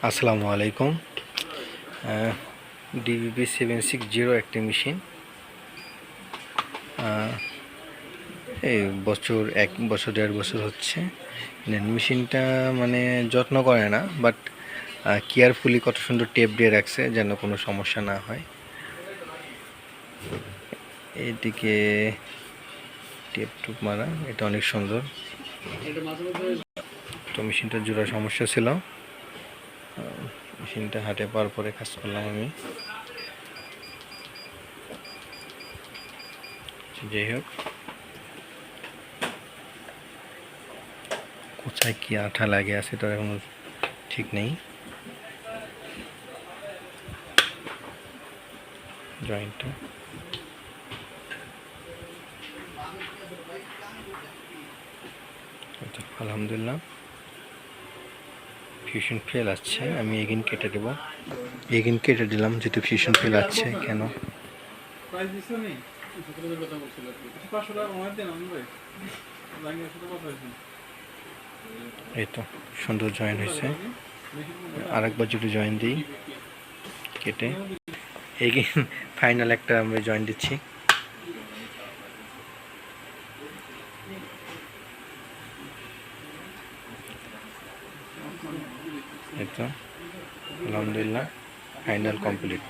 আসসালামু আলাইকুম। ডিবিবি 760 একটি মেশিন, এই বছর 1 বছর 1.5 বছর হচ্ছে। মেশিনটা মানে যত্ন করে না, বাট কেয়ারফুলি কত সুন্দর টেপ দিয়ে রাখছে যেন কোনো সমস্যা না হয়। এদিকে টেপ টুপ মারা, এটা অনেক সুন্দর। তো মেশিনটার জোড়া সমস্যা ছিল, মেশিনটা হাটে পাওয়ার পরে কাজ করলাম আমি। যাই হোক, কোথায় কি আঠা লাগে আছে তার এখনো ঠিক নেই। জয়েন্টটা আলহামদুলিল্লাহ ফিউশন ফেল আসছে, আমি এগিন কেটে দেবো। এগিন কেটে দিলাম যেহেতু ফিউশন ফেল আসছে। কেন এই তো সুন্দর জয়েন হয়েছে। আরেকবার যদি জয়েন দিই কেটে, এগিন ফাইনাল একটা আমরা জয়েন দিচ্ছি। এই তো আলহামদুলিল্লাহ ফাইনাল কমপ্লিট।